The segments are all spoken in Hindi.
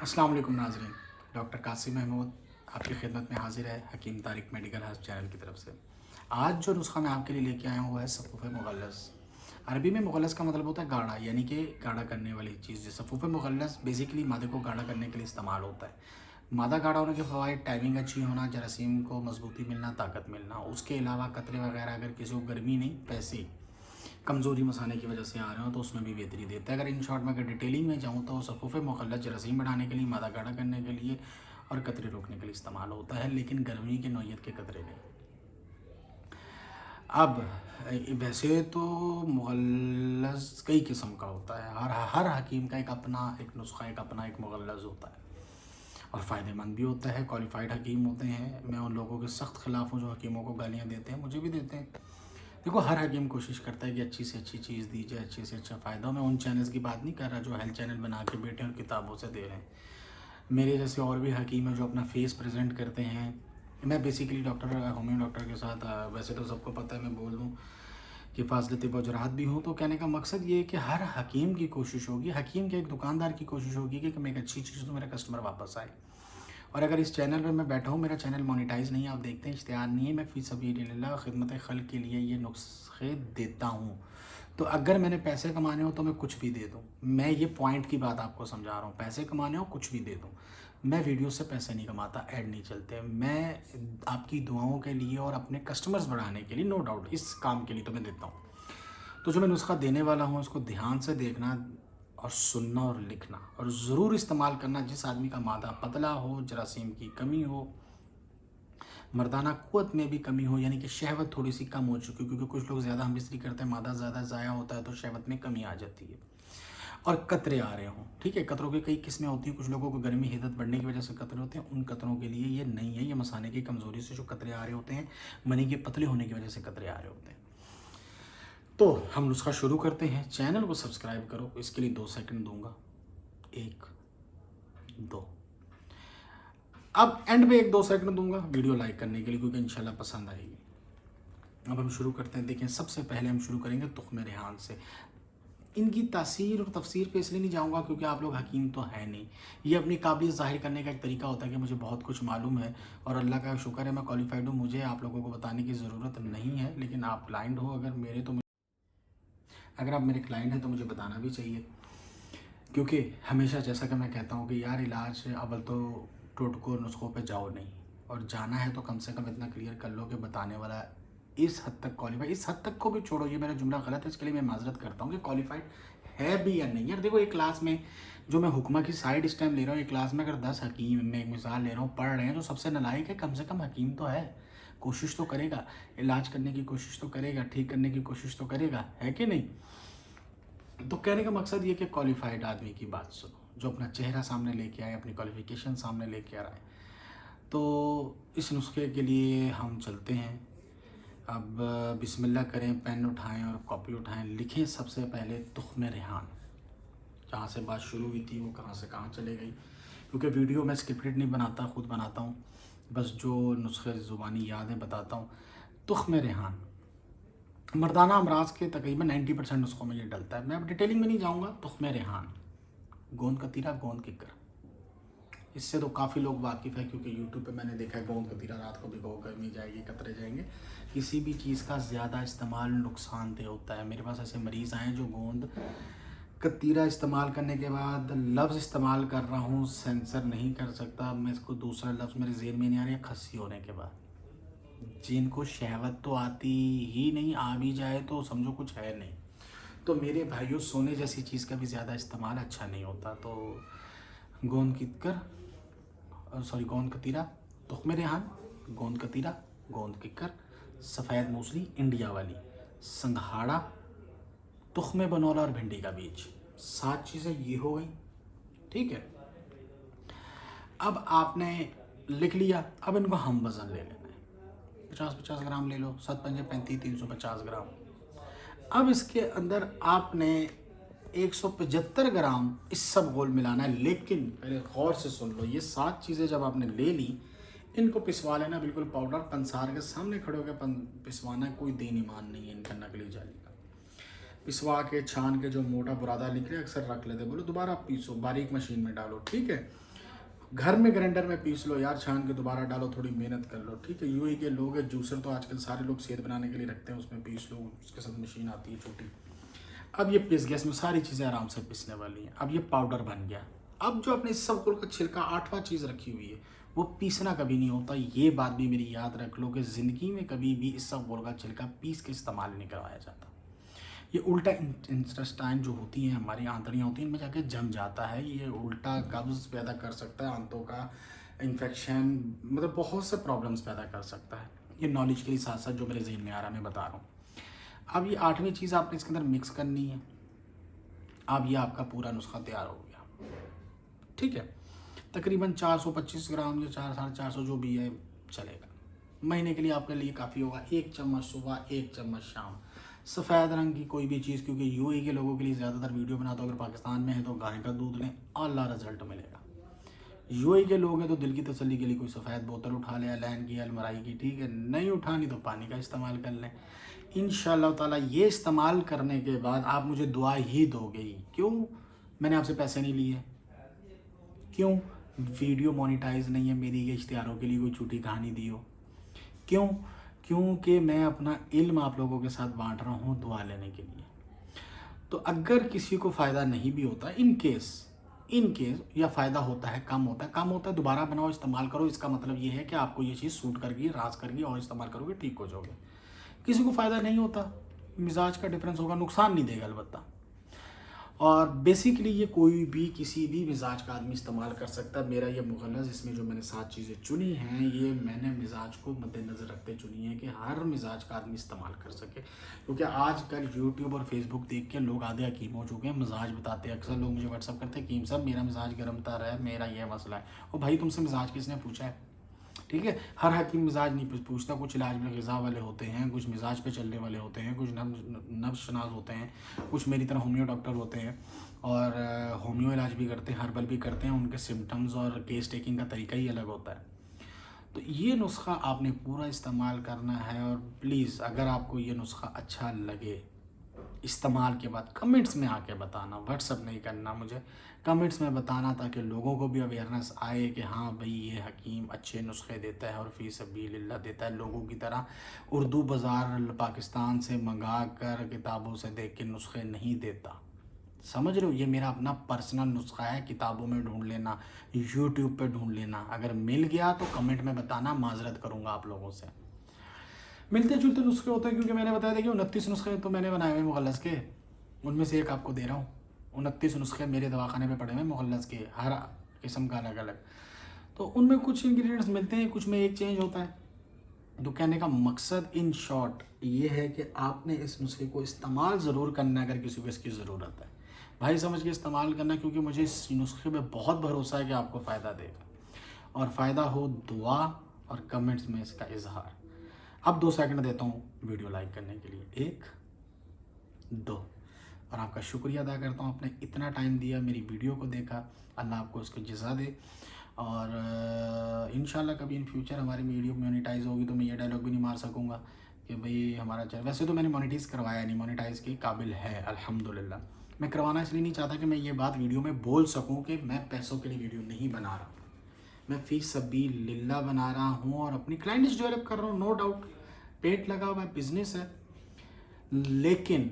अस्सलाम वालेकुम नाज़रीन। डॉक्टर कासिम महमूद आपकी खिदमत में हाजिर है हकीम तारिक मेडिकल हाउस चैनल की तरफ से। आज जो नुस्खा मैं आपके लिए लेके आया हूँ वो है सफ़ूफ़ मुग़ल्लज़। अरबी में मुग़ल्लज़ का मतलब होता है गाढ़ा, यानी कि गाढ़ा करने वाली चीज़। सफ़ूफ़ मुग़ल्लज़ बेसिकली मादे को गाढ़ा करने के लिए इस्तेमाल होता है। मादा गाढ़ा होने के फ़वाइद टाइमिंग अच्छी होना, जरासीम को मजबूती मिलना, ताकत मिलना। उसके अलावा कतरे वगैरह अगर किसी को गर्मी नहीं, पैसे कमज़ोरी मसाने की वजह से आ रहे हो तो उसमें भी बेहतरी देता है। अगर इन शॉर्ट में अगर डिटेलिंग में जाऊँ तो सफ़ूफ़ मुग़ल्लज़ जरासीम बढ़ाने के लिए, मादा गाढ़ा करने के लिए और कतरे रोकने के लिए इस्तेमाल होता है, लेकिन गर्मी के नौयत के कतरे नहीं। अब वैसे तो मुग़ल्लज़ कई किस्म का होता है। हर हर हकीम का एक अपना एक नुस्खा, एक अपना एक मुग़ल्लज़ होता है और फ़ायदेमंद भी होता है। क्वालिफ़ाइड हकीम होते हैं। मैं उन लोगों के सख्त ख़िलाफ़ हूँ जो हकीमों को गालियाँ देते हैं, मुझे भी देते हैं। देखो, हर हकीम कोशिश करता है कि अच्छी से अच्छी चीज़ दी जाए, अच्छे से अच्छा फ़ायदा। मैं उन चैनल्स की बात नहीं कर रहा जो हेल्थ चैनल बना के बैठे और किताबों से दे रहे हैं। मेरे जैसे और भी हकीम हैं जो अपना फेस प्रेजेंट करते हैं। मैं बेसिकली डॉक्टर होम्यो डॉक्टर के साथ वैसे तो सबको पता है, मैं बोल दूँ कि फ़ाज़िल तिब व जराहत भी हूँ। तो कहने का मकसद ये है कि हर हकीम की कोशिश होगी, हकीम के एक दुकानदार की कोशिश होगी कि मैं एक अच्छी चीज़ दूँ, मेरा कस्टमर वापस आए। और अगर इस चैनल पे मैं बैठा हूँ, मेरा चैनल मोनेटाइज़ नहीं है, आप देखते हैं, इश्तिहार नहीं है, मैं फ़ी सबीलिल्लाह खिदमत खल्क़ के लिए ये नुस्खे देता हूँ। तो अगर मैंने पैसे कमाने हो तो मैं कुछ भी दे दूँ। मैं ये पॉइंट की बात आपको समझा रहा हूँ, पैसे कमाने हो कुछ भी दे दूँ। मैं वीडियो से पैसे नहीं कमाता, ऐड नहीं चलते। मैं आपकी दुआओं के लिए और अपने कस्टमर्स बढ़ाने के लिए, नो डाउट इस काम के लिए तो मैं देता हूँ। तो जो मैं नुस्खा देने वाला हूँ उसको ध्यान से देखना और सुनना और लिखना और ज़रूर इस्तेमाल करना। जिस आदमी का मादा पतला हो, जरासीम की कमी हो, मर्दाना क़ुव्वत में भी कमी हो, यानी कि शहवत थोड़ी सी कम हो चुकी हो, क्योंकि कुछ लोग ज़्यादा हम बिस्तरी करते हैं, मादा ज़्यादा ज़ाया होता है तो शहवत में कमी आ जाती है। और कतरे आ रहे हों, ठीक है, कतरों की कई किस्में होती हैं। कुछ लोगों को गर्मी हिद्दत बढ़ने की वजह से कतरे होते हैं, उन कतरों के लिए ये नहीं है। ये मसाने की कमज़ोरी से जो कतरे आ रहे होते हैं, मनी के पतले होने की वजह से कतरे आ रहे होते हैं। तो हम नुस्खा शुरू करते हैं। चैनल को सब्सक्राइब करो, इसके लिए 2 सेकंड दूंगा। 1, 2। अब एंड में 1-2 सेकंड दूंगा वीडियो लाइक करने के लिए, क्योंकि इंशाल्लाह पसंद आएगी। अब हम शुरू करते हैं। देखें, सबसे पहले हम शुरू करेंगे तुख्म रेहान से। इनकी तासीर और तफसीर पे इसलिए नहीं जाऊंगा क्योंकि आप लोग हकीम तो है नहीं। ये अपनी काबिलियत ज़ाहिर करने का एक तरीका होता है कि मुझे बहुत कुछ मालूम है और अल्लाह का शुक्र है मैं क्वालिफाइड हूँ, मुझे आप लोगों को बताने की ज़रूरत नहीं है। लेकिन आप क्लाइंट हो, अगर आप मेरे क्लाइंट हैं तो मुझे बताना भी चाहिए, क्योंकि हमेशा जैसा कि मैं कहता हूँ कि यार इलाज अव्वल तो टोटकों नुस्खों पे जाओ नहीं, और जाना है तो कम से कम इतना क्लियर कर लो कि बताने वाला इस हद तक क्वालिफाइड, इस हद तक को भी छोड़ो, ये मेरा जुमला गलत है, इसके लिए मैं माजरत करता हूँ, कि क्वालिफाइड है भी या नहीं। यार देखो, एक क्लास में जो मैं हुक्मा की साइड इस टाइम ले रहा हूँ, एक क्लास में अगर 10 हकीम, मैं एक मिसाल ले रहा हूँ, पढ़ रहे हैं, तो सबसे नालायक है कम से कम हकीम तो है, कोशिश तो करेगा, इलाज करने की कोशिश तो करेगा, ठीक करने की कोशिश तो करेगा, है कि नहीं। तो कहने का मकसद ये कि क्वालिफाइड आदमी की बात सुनो, जो अपना चेहरा सामने लेके आए, अपनी क्वालिफिकेशन सामने लेके आ रहा है। तो इस नुस्खे के लिए हम चलते हैं। अब बिस्मिल्लाह करें, पेन उठाएं और कॉपी उठाएं, लिखें सबसे पहले तुख्म रेहान। जहाँ से बात शुरू हुई थी वो कहाँ से कहाँ चले गई, क्योंकि वीडियो मैं स्क्रिप्टेड नहीं बनाता, खुद बनाता हूँ, बस जो नुस्खे ज़ुबानी याद है बताता हूँ। तुख्म रेहान मर्दाना अमराज के तकरीबन 90% नुस्खों में ये डलता है। मैं अब डिटेलिंग में नहीं जाऊँगा। तुख्म रेहान, गोंद कतीरा, गोंद किक्कर, इससे तो काफ़ी लोग वाकिफ़ है, क्योंकि यूट्यूब पे मैंने देखा है गोंद कतीरा रात को भिगो, गर्मी जाएगी, कतरे जाएंगे। किसी भी चीज़ का ज़्यादा इस्तेमाल नुकसानदेह होता है। मेरे पास ऐसे मरीज़ आए जो गोंद कतीरा इस्तेमाल करने के बाद, लफ्ज़ इस्तेमाल कर रहा हूँ, सेंसर नहीं कर सकता मैं इसको, दूसरा लफ्ज़ मेरे ज़हन में नहीं आ रहा है, खस्सी होने के बाद, जिनको शहवत तो आती ही नहीं, आ भी जाए तो समझो कुछ है नहीं। तो मेरे भाइयों, सोने जैसी चीज़ का भी ज़्यादा इस्तेमाल अच्छा नहीं होता। तो गोंद किक्कर, सॉरी गोंद कतीरा, तुख्म रेहान, गोंद कतीरा, गोंद किक्कर, सफ़ेद मूसली इंडिया वाली, संघाड़ा, तुख्म बनोला और भिंडी का बीज, 7 चीज़ें ये हो गई, ठीक है। अब आपने लिख लिया। अब इनको हम वज़न ले लेना है। 50-50 ग्राम ले लो, 7 पंजे 35, 350 ग्राम। अब इसके अंदर आपने 175 ग्राम इस सब घोल मिलाना है। लेकिन पहले गौर से सुन लो, ये 7 चीज़ें जब आपने ले ली, इनको पिसवा लेना बिल्कुल पाउडर, पंसार के सामने खड़े होकर पिसवाना है। कोई दीन ईमान नहीं है इनका नकली जाली का। पिसवा के छान के जो मोटा बुरादा निकले अक्सर रख लेते, बोलो दोबारा पीसो, बारीक मशीन में डालो, ठीक है। घर में ग्राइंडर में पीस लो यार, छान के दोबारा डालो, थोड़ी मेहनत कर लो, ठीक है। यूएई के लोग हैं, जूसर तो आजकल सारे लोग सेहत बनाने के लिए रखते हैं, उसमें पीस लो, उसके साथ मशीन आती है छोटी। अब ये पिस गया, इसमें सारी चीज़ें आराम से पिसने वाली हैं। अब ये पाउडर बन गया। अब जो अपने इसबगोल का छिलका 8वां चीज़ रखी हुई है, वो पीसना कभी नहीं होता। ये बात भी मेरी याद रख लो कि ज़िंदगी में कभी भी इसबगोल का छिलका पीस के इस्तेमाल नहीं करवाया जाता। ये उल्टा इंटेस्टाइन जो होती हैं, हमारी आंतड़ियाँ होती हैं, इनमें जाके जम जाता है। ये उल्टा कब्ज़ पैदा कर सकता है, आंतों का इन्फेक्शन, मतलब बहुत से प्रॉब्लम्स पैदा कर सकता है। ये नॉलेज के लिए साथ साथ जो मेरे जहन में आ रहा है मैं बता रहा हूँ। अब ये 8वीं चीज़ आपने इसके अंदर मिक्स करनी है। अब ये आपका पूरा नुस्खा तैयार हो गया, ठीक है। तकरीबन 425 ग्राम या 400-450 जो भी है चलेगा। महीने के लिए आपके लिए काफ़ी होगा। 1 चम्मच सुबह, 1 चम्मच शाम। सफ़ेद रंग की कोई भी चीज़, क्योंकि यूएई के लोगों के लिए ज़्यादातर वीडियो बनाता हूँ, अगर पाकिस्तान में है तो गाय का दूध लें, आला रिजल्ट मिलेगा। यूएई के लोग हैं तो दिल की तसल्ली के लिए कोई सफ़ेद बोतल उठा ले, लैन की, अलमराई की, ठीक है। नहीं उठानी तो पानी का इस्तेमाल कर लें। इंशाअल्लाह ताला ये इस्तेमाल करने के बाद आप मुझे दुआ ही दोगे ही। क्यों? मैंने आपसे पैसे नहीं लिए। क्यों? वीडियो मोनेटाइज नहीं है मेरी, ये इश्तिहारों के लिए कोई झूठी कहानी दी हो। क्यों? क्योंकि मैं अपना इल्म आप लोगों के साथ बांट रहा हूँ दुआ लेने के लिए। तो अगर किसी को फ़ायदा नहीं भी होता, इन केस या फ़ायदा होता है, कम होता है, दोबारा बनाओ, इस्तेमाल करो। इसका मतलब ये है कि आपको ये चीज़ सूट करगी, रास करगी, और इस्तेमाल करोगे ठीक हो जाओगे। किसी को फ़ायदा नहीं होता, मिजाज का डिफरेंस होगा, नुकसान नहीं देगा अलबत्ता। और बेसिकली ये कोई भी किसी भी मिजाज का आदमी इस्तेमाल कर सकता है। मेरा ये मुगल्लज़, इसमें जो मैंने 7 चीज़ें चुनी हैं, ये मैंने मिजाज को मद्देनज़र रखते चुनी है कि हर मिजाज का आदमी इस्तेमाल कर सके। क्योंकि आजकल यूट्यूब और फेसबुक देख के लोग आधे हकीम हो चुके हैं, मिजाज बताते हैं। अक्सर लोग मुझे व्हाट्सअप करते हैं, हकीम साहब मेरा मिजाज गर्म तर है, मेरा ये मसला है। और भाई तुमसे मिजाज किसने पूछा है, ठीक है। हर हकीम मिजाज नहीं पूछता। कुछ इलाज में ग़िज़ा वाले होते हैं, कुछ मिजाज पे चलने वाले होते हैं, कुछ नब्ज़ शनाज होते हैं, कुछ मेरी तरह होम्यो डॉक्टर होते हैं और होम्यो इलाज भी करते हैं, हर्बल भी करते हैं। उनके सिम्टम्स और केस टेकिंग का तरीका ही अलग होता है। तो ये नुस्खा आपने पूरा इस्तेमाल करना है। और प्लीज़ अगर आपको ये नुस्खा अच्छा लगे, इस्तेमाल के बाद कमेंट्स में आके बताना, व्हाट्सअप नहीं करना मुझे, कमेंट्स में बताना, ताकि लोगों को भी अवेयरनेस आए कि हाँ भाई ये हकीम अच्छे नुस्खे देता है और फ़ी सबीलिल्लाह देता है। लोगों की तरह उर्दू बाज़ार पाकिस्तान से मंगा कर किताबों से देख के नुस्खे नहीं देता। समझ रहे हो? ये मेरा अपना पर्सनल नुस्खा है। किताबों में ढूंढ लेना, यूट्यूब पे ढूंढ लेना, अगर मिल गया तो कमेंट में बताना, माजरत करूँगा आप लोगों से। मिलते जुलते नुस्खे होते हैं, क्योंकि मैंने बताया था कि 29 नुस्खे तो मैंने बनाए हुए मुगल्लज़ के, उनमें से एक आपको दे रहा हूँ। 29 नुस्खे मेरे दवाखाने में पड़े हुए मुगल्लज़ के, हर किस्म का अलग अलग। तो उनमें कुछ इंग्रेडिएंट्स मिलते हैं, कुछ में एक चेंज होता है। तो कहने का मकसद इन शॉर्ट ये है कि आपने इस नुस्खे को इस्तेमाल ज़रूर करना अगर किसी को इसकी ज़रूरत है। भाई समझ के इस्तेमाल करना, क्योंकि मुझे इस नुस्खे में बहुत भरोसा है कि आपको फ़ायदा देगा। और फ़ायदा हो दुआ और कमेंट्स में इसका इजहार। अब 2 सेकंड देता हूँ वीडियो लाइक करने के लिए, 1 2। और आपका शुक्रिया अदा करता हूँ, आपने इतना टाइम दिया, मेरी वीडियो को देखा। अल्लाह आपको उसकी जज़ा दे। और इंशाल्लाह कभी इन फ्यूचर हमारी वीडियो मोनेटाइज़ होगी तो मैं ये डायलॉग भी नहीं मार सकूँगा कि भाई हमारा चैनल, वैसे तो मैंने मोनेटाइज़ करवाया नहीं, मोनेटाइज़ के काबिल है अल्हम्दुलिल्लाह। मैं करवाना इसलिए नहीं चाहता कि मैं ये बात वीडियो में बोल सकूँ कि मैं पैसों के लिए वीडियो नहीं बना रहा, मैं फ़ी सबीलिल्लाह बना रहा हूँ और अपनी क्लाइंट्स डेवलप कर रहा हूँ। नो डाउट पेट लगा हुआ है, बिजनेस है, लेकिन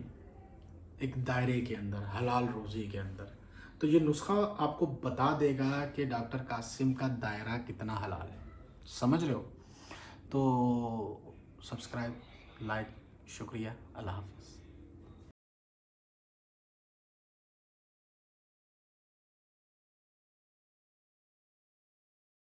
एक दायरे के अंदर, हलाल रोज़ी के अंदर। तो ये नुस्खा आपको बता देगा कि डॉक्टर कासिम का दायरा कितना हलाल है। समझ रहे हो? तो सब्सक्राइब, लाइक, शुक्रिया, अल्लाह हाफ़िज़।